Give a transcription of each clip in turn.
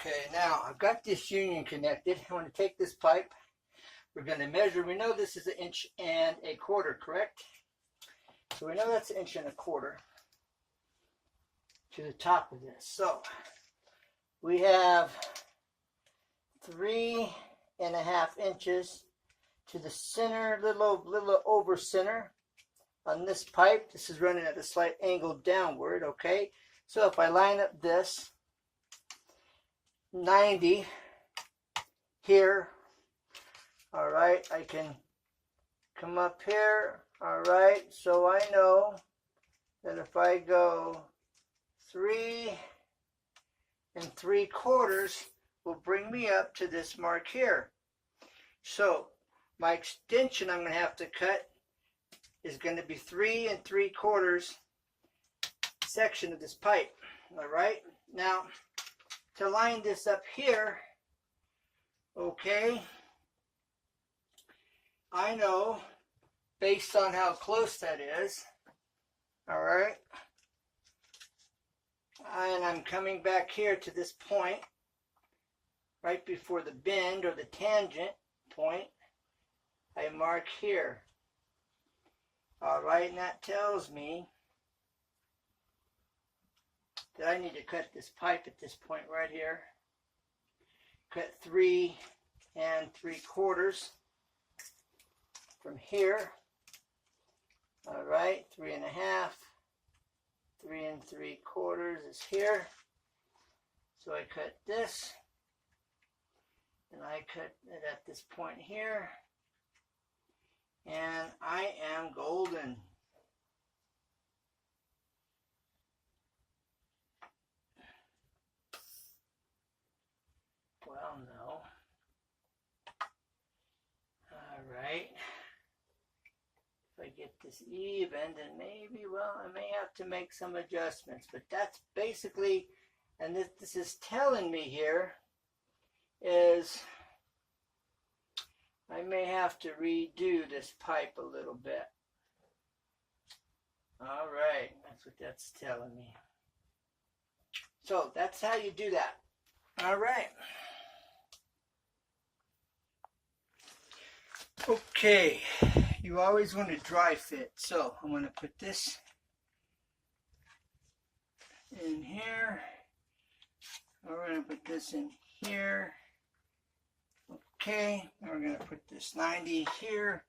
Okay, now I've got this union connected. I want to take this pipe. We're going to measure. We know this is 1.25 inches, correct? So we know that's 1.25 inches to the top of this. So we have 3.5 inches to the center, little over center on this pipe. This is running at a slight angle downward, okay? So if I line up this 90 here, all right, I can come up here, all right, so I know that if I go 3 3/4 will bring me up to this mark here. So my extension I'm going to have to cut is going to be 3 3/4 section of this pipe. All right, now to line this up here, okay, I know based on how close that is, all right, and I'm coming back here to this point right before the bend or the tangent point. I mark here. All right, and that tells me that I need to cut this pipe at this point right here. Cut 3 3/4 from here. All right, 3.5, 3 3/4 is here. So I cut this, and I cut it at this point here, and I am golden. Well, no. All right. If I get this even, then maybe, well, I may have to make some adjustments. But that's basically, and this is telling me here, is I may have to redo this pipe a little bit. All right. That's what that's telling me. So that's how you do that. All right. Okay, you always want to dry fit, so I'm going to put this in here. We're going to put this in here. Okay, and we're going to put this 90 here.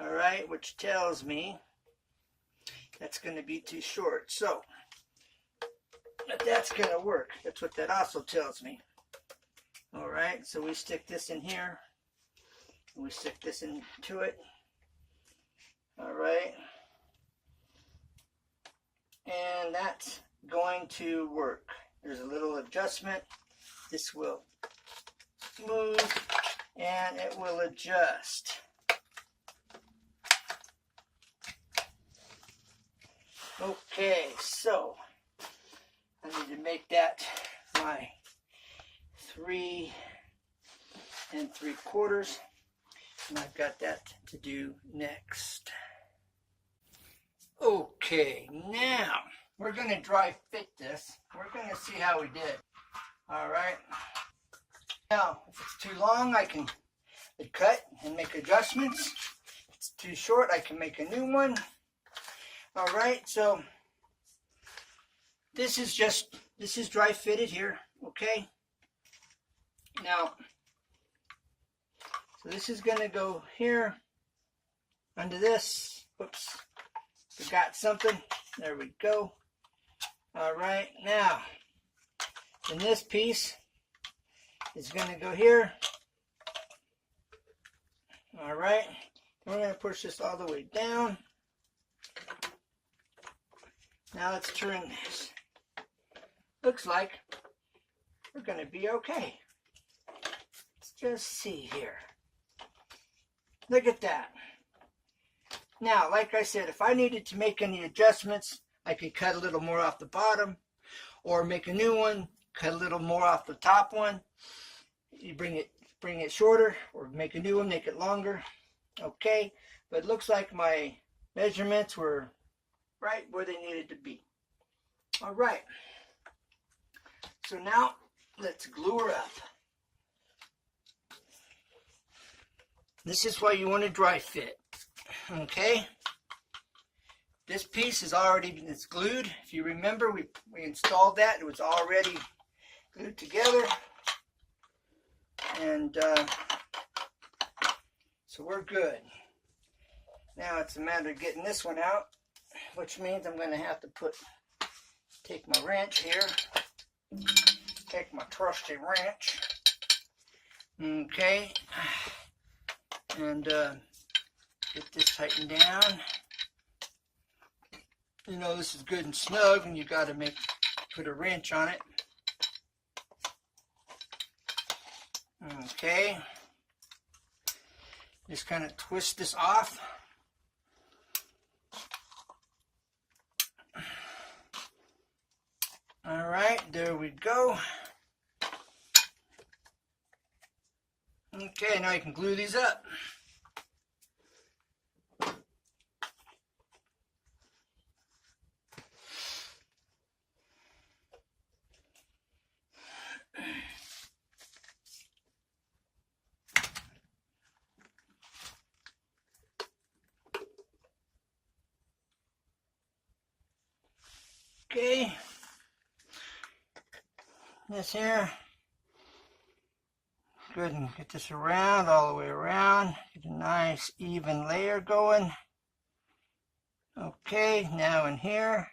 All right, which tells me that's going to be too short. So, but that's going to work. That's what that also tells me. All right, so we stick this in here, and we stick this into it. All right, and that's going to work. There's a little adjustment. This will smooth, and it will adjust. Okay, so I need to make that my 3 3/4, and I've got that to do next. Okay, now we're going to dry fit this. We're going to see how we did. All right. Now, if it's too long, I can cut and make adjustments. If it's too short, I can make a new one. All right, so this is dry fitted here, okay? Now, so this is going to go here under this. Whoops, forgot something. There we go. All right, now, and this piece is going to go here. All right, and we're going to push this all the way down. Now let's turn this. Looks like we're going to be okay. Let's just see here. Look at that. Now, like I said, if I needed to make any adjustments, I could cut a little more off the bottom, or make a new one, cut a little more off the top one. You bring it shorter, or make a new one, make it longer. Okay, but it looks like my measurements were right where they needed to be. All right. So now let's glue her up. This is why you want to dry fit. Okay? This piece is already it's glued. If you remember, we installed that. It was already glued together. And so we're good. Now it's a matter of getting this one out, which means I'm going to have to take my wrench here, take my trusty wrench, okay, and get this tightened down. You know this is good and snug, and you got to put a wrench on it. Okay, just kind of twist this off. All right, there we go. Okay, now you can glue these up. Okay. This here, good, and get this around, all the way around, get a nice even layer going. Okay, now in here.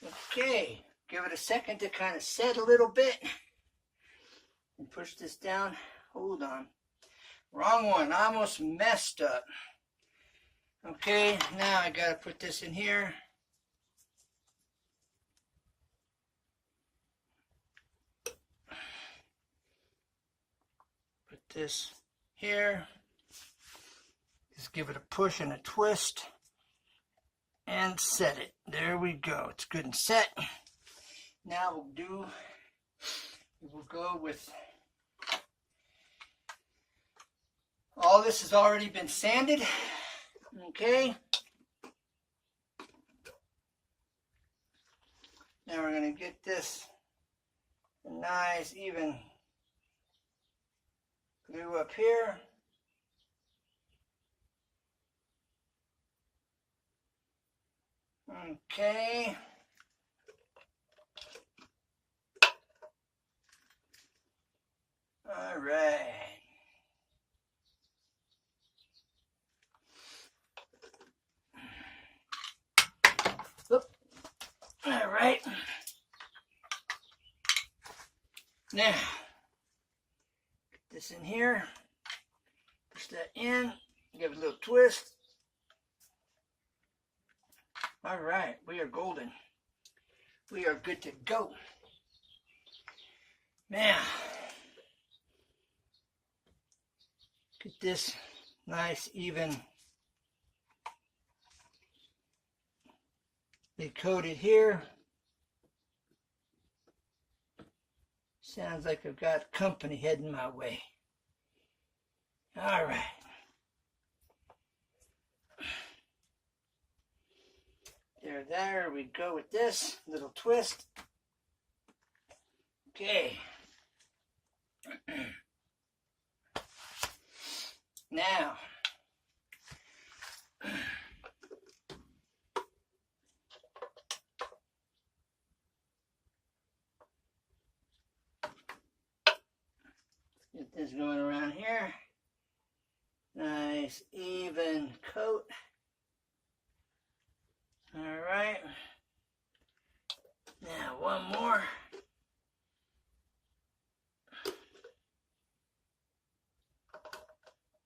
Okay, give it a second to kind of set a little bit, and push this down. Hold on, wrong one, I almost messed up. Okay, now I gotta put this in here. This here, just give it a push and a twist and set it. There we go, it's good and set. Now we'll go with, all this has already been sanded. Okay, now we're going to get this nice even glue up here. Okay. All right. Oop. All right. Now, get this in here. Push that in. Give it a little twist. All right, we are golden. We are good to go. Now, get this nice, even, coated here. Sounds like I've got company heading my way. All right. There we go with this little twist. Okay. Now, get this going around here. Nice even coat. All right. Now one more.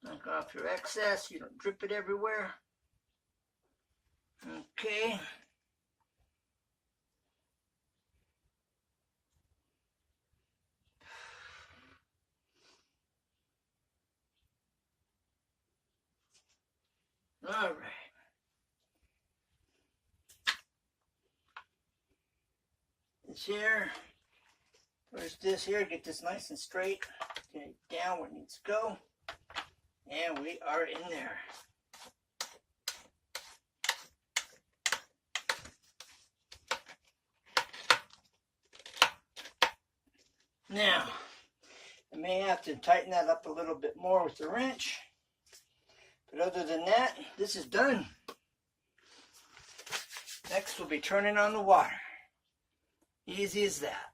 Knock off your excess. You don't drip it everywhere. Okay. All right. This here, where's this here? Get this nice and straight. Get it down where it needs to go. And we are in there. Now, I may have to tighten that up a little bit more with the wrench. But other than that, this is done. Next, we'll be turning on the water. Easy as that.